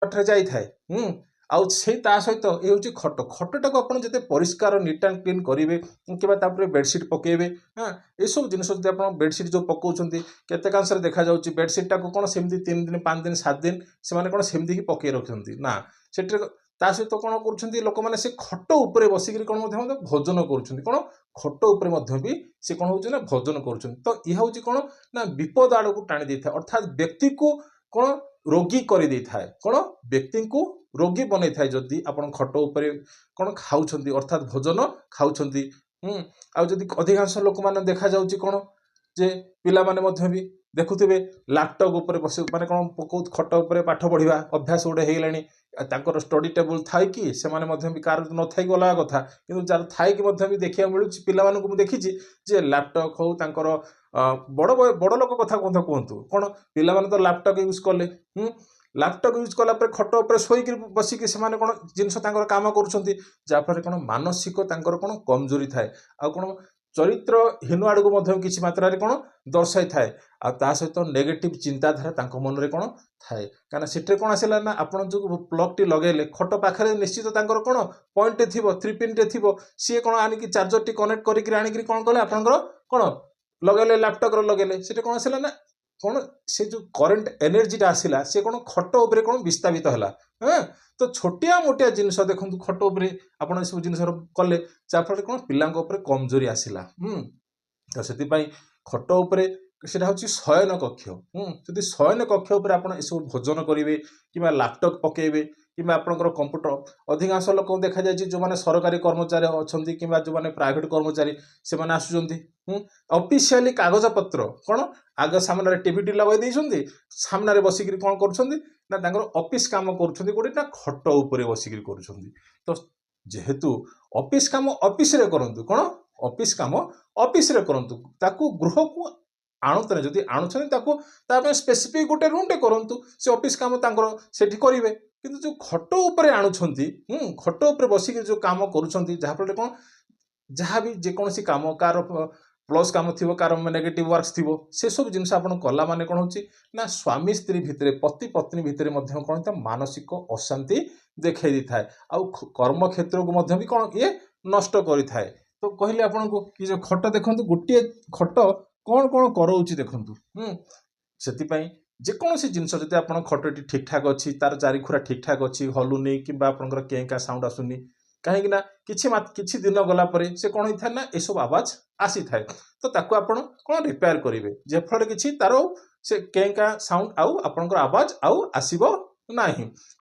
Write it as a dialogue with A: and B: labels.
A: ପାଠରେ ଯାଇଥାଏ। ଆଉ ସେଇ ତା ସହିତ ଏ ହେଉଛି ଖଟ। ଖଟଟାକୁ ଆପଣ ଯେତେ ପରିଷ୍କାର ନିଟ୍ ଆଣ୍ଡ କ୍ଲିନ୍ କରିବେ କିମ୍ବା ତାପରେ ବେଡ଼ସିଟ୍ ପକାଇବେ, ଏସବୁ ଜିନିଷ ଯଦି ଆପଣ ବେଡ଼ସିଟ୍ ଯେଉଁ ପକାଉଛନ୍ତି କେତେକାଂଶରେ ଦେଖାଯାଉଛି ବେଡ଼ସିଟ୍ଟାକୁ କ'ଣ ସେମିତି 3 ଦିନ 5 ଦିନ 7 ଦିନ ସେମାନେ କ'ଣ ସେମିତି ହିଁ ପକାଇ ରଖୁଛନ୍ତି ନା, ସେଠିରେ ତା ସହିତ କ'ଣ କରୁଛନ୍ତି ଲୋକମାନେ ସେ ଖଟ ଉପରେ ବସିକିରି କ'ଣ ମଧ୍ୟ ଭୋଜନ କରୁଛନ୍ତି। କ'ଣ ଖଟ ଉପରେ ମଧ୍ୟ ବି ସେ କ'ଣ ହେଉଛି ନା ଭୋଜନ କରୁଛନ୍ତି। ତ ଇଏ ହେଉଛି କ'ଣ ନା ବିପଦ ଆଡ଼କୁ ଟାଣି ଦେଇଥାଏ, ଅର୍ଥାତ୍ ବ୍ୟକ୍ତିକୁ କ'ଣ ରୋଗୀ କରିଦେଇଥାଏ। କ'ଣ ବ୍ୟକ୍ତିଙ୍କୁ ରୋଗୀ ବନେଇଥାଏ ଯଦି ଆପଣ ଖଟ ଉପରେ କ'ଣ ଖାଉଛନ୍ତି, ଅର୍ଥାତ୍ ଭୋଜନ ଖାଉଛନ୍ତି। ଆଉ ଯଦି ଅଧିକାଂଶ ଲୋକମାନେ ଦେଖାଯାଉଛି କ'ଣ ଯେ ପିଲାମାନେ ମଧ୍ୟ ବି ଦେଖୁଥିବେ ଲ୍ୟାପଟପ୍ ଉପରେ ବସି ମାନେ କ'ଣ ଖଟ ଉପରେ ପାଠ ପଢ଼ିବା ଅଭ୍ୟାସ ଗୋଟେ ହେଇଗଲାଣି। ତାଙ୍କର ଷ୍ଟଡି ଟେବୁଲ୍ ଥାଇକି ସେମାନେ ମଧ୍ୟ ବି କାହାର ନଥାଇକି ଅଲଗା କଥା, କିନ୍ତୁ ଯାହାର ଥାଇକି ମଧ୍ୟ ବି ଦେଖିବାକୁ ମିଳୁଛି ପିଲାମାନଙ୍କୁ ମୁଁ ଦେଖିଛି ଯେ ଲ୍ୟାପଟପ୍ ହଉ ତାଙ୍କର ବଡ଼ ଲୋକ କଥା ମଧ୍ୟ କୁହନ୍ତୁ, କ'ଣ ପିଲାମାନେ ତ ଲ୍ୟାପଟପ୍ ୟୁଜ୍ କଲେ, ଲ୍ୟାପଟପ୍ ୟୁଜ୍ କଲା ପରେ ଖଟ ଉପରେ ଶୋଇକି ବସିକି ସେମାନେ କ'ଣ ଜିନିଷ ତାଙ୍କର କାମ କରୁଛନ୍ତି, ଯାହାଫଳରେ କ'ଣ ମାନସିକ ତାଙ୍କର କ'ଣ କମଜୋରି ଥାଏ, ଆଉ କ'ଣ ଚରିତ୍ରହୀନ ଆଡ଼କୁ ମଧ୍ୟ କିଛି ମାତ୍ରାରେ କ'ଣ ଦର୍ଶାଇଥାଏ। ଆଉ ତା ସହିତ ନେଗେଟିଭ୍ ଚିନ୍ତାଧାରା ତାଙ୍କ ମନରେ କ'ଣ ଥାଏ, କାହିଁକିନା ସେଠାରେ କ'ଣ ଆସିଲା ନା ଆପଣ ଯେଉଁ ପ୍ଲଗ୍ଟି ଲଗାଇଲେ ଖଟ ପାଖରେ ନିଶ୍ଚିତ ତାଙ୍କର କ'ଣ ପଏଣ୍ଟଟେ ଥିବ, 3 ପିନ୍ଟେ ଥିବ, ସିଏ କ'ଣ ଆଣିକି ଚାର୍ଜରଟି କନେକ୍ଟ କରିକି ଆଣିକିରି କ'ଣ କଲେ ଆପଣଙ୍କର କ'ଣ ଲଗାଇଲେ ଲ୍ୟାପଟପ୍ରେ ଲଗାଇଲେ, ସେଠି କ'ଣ ଆସିଲା ନା କ'ଣ ସେ ଯେଉଁ କରେଣ୍ଟ ଏନର୍ଜିଟା ଆସିଲା ସେ କ'ଣ ଖଟ ଉପରେ କ'ଣ ବିସ୍ତାପିତ ହେଲା। ତ ଛୋଟିଆ ମୋଟିଆ ଜିନିଷ ଦେଖନ୍ତୁ ଖଟ ଉପରେ ଆପଣ ଏସବୁ ଜିନିଷ କଲେ ଯାହାଫଳରେ କ'ଣ ପିଲାଙ୍କ ଉପରେ କମଜୋରି ଆସିଲା। ତ ସେଥିପାଇଁ ଖଟ ଉପରେ ସେଟା ହେଉଛି ଶୟନ କକ୍ଷ। ଯଦି ଶୟନ କକ୍ଷ ଉପରେ ଆପଣ ଏସବୁ ଭୋଜନ କରିବେ କିମ୍ବା ଲ୍ୟାପଟପ୍ ପକାଇବେ କିମ୍ବା ଆପଣଙ୍କର କମ୍ପ୍ୟୁଟର, ଅଧିକାଂଶ ଲୋକ ଦେଖାଯାଇଛି ଯେଉଁମାନେ ସରକାରୀ କର୍ମଚାରୀ ଅଛନ୍ତି କିମ୍ବା ଯେଉଁମାନେ ପ୍ରାଇଭେଟ୍ କର୍ମଚାରୀ ସେମାନେ ଆସୁଛନ୍ତି ଅଫିସିଆଲି କାଗଜପତ୍ର କ'ଣ ଆଗ ସାମ୍ନାରେ ଟିଭିଟି ଲଗାଇ ଦେଇଛନ୍ତି, ସାମ୍ନାରେ ବସିକିରି କ'ଣ କରୁଛନ୍ତି ନା ତାଙ୍କର ଅଫିସ୍ କାମ କରୁଛନ୍ତି ଗୋଟେ ନା ଖଟ ଉପରେ ବସିକିରି କରୁଛନ୍ତି। ତ ଯେହେତୁ ଅଫିସ୍ କାମ ଅଫିସରେ କରନ୍ତୁ, କ'ଣ ଅଫିସ୍ କାମ ଅଫିସରେ କରନ୍ତୁ, ତାକୁ ଗୃହକୁ ଆଣୁଥିଲେ ଯଦି ଆଣୁଛନ୍ତି ତାକୁ ତା ପାଇଁ ସ୍ପେସିଫିକ୍ ଗୋଟେ ରୁମ୍ଟେ କରନ୍ତୁ, ସେ ଅଫିସ୍ କାମ ତାଙ୍କର ସେଠି କରିବେ। କିନ୍ତୁ ଯେଉଁ ଖଟ ଉପରେ ଆଣୁଛନ୍ତି, ଖଟ ଉପରେ ବସିକି ଯେଉଁ କାମ କରୁଛନ୍ତି ଯାହାଫଳରେ କ'ଣ ଯାହା ବି ଯେକୌଣସି କାମ କାହାର ପ୍ଲସ୍ କାମ ଥିବ କାହାର ନେଗେଟିଭ୍ ୱାର୍କସ୍ ଥିବ, ସେସବୁ ଜିନିଷ ଆପଣ କଲା ମାନେ କ'ଣ ହେଉଛି ନା ସ୍ୱାମୀ ସ୍ତ୍ରୀ ଭିତରେ ପତି ପତ୍ନୀ ଭିତରେ ମଧ୍ୟ କ'ଣ ତା ମାନସିକ ଅଶାନ୍ତି ଦେଖାଇ ଦେଇଥାଏ, ଆଉ କର୍ମକ୍ଷେତ୍ରକୁ ମଧ୍ୟ ବି କ'ଣ ଇଏ ନଷ୍ଟ କରିଥାଏ। ତ କହିଲେ ଆପଣଙ୍କୁ କି ଯେଉଁ ଖଟ ଦେଖନ୍ତୁ ଗୋଟିଏ ଖଟ କ'ଣ କ'ଣ କରଉଛି ଦେଖନ୍ତୁ। ସେଥିପାଇଁ ଯେକୌଣସି ଜିନିଷ ଯଦି ଆପଣ ଖଟଟି ଠିକ୍ଠାକ୍ ଅଛି, ତାର ଚାରିଖୁରା ଠିକ୍ଠାକ୍ ଅଛି, ହଲୁନି କିମ୍ବା ଆପଣଙ୍କର କେଁ କାଁ ସାଉଣ୍ଡ ଆସୁନି, କାହିଁକି ନା କିଛି ଦିନ ଗଲା ପରେ ସେ କ'ଣ ହେଇଥାଏ ନା ଏସବୁ ଆବାଜ ଆସିଥାଏ। ତ ତାକୁ ଆପଣ କ'ଣ ରିପେୟାର କରିବେ ଯାହାଫଳରେ କିଛି ତାର ସେ କେଁ କାଁ ସାଉଣ୍ଡ ଆଉ ଆପଣଙ୍କର ଆବାଜ ଆଉ ଆସିବ ନାହିଁ।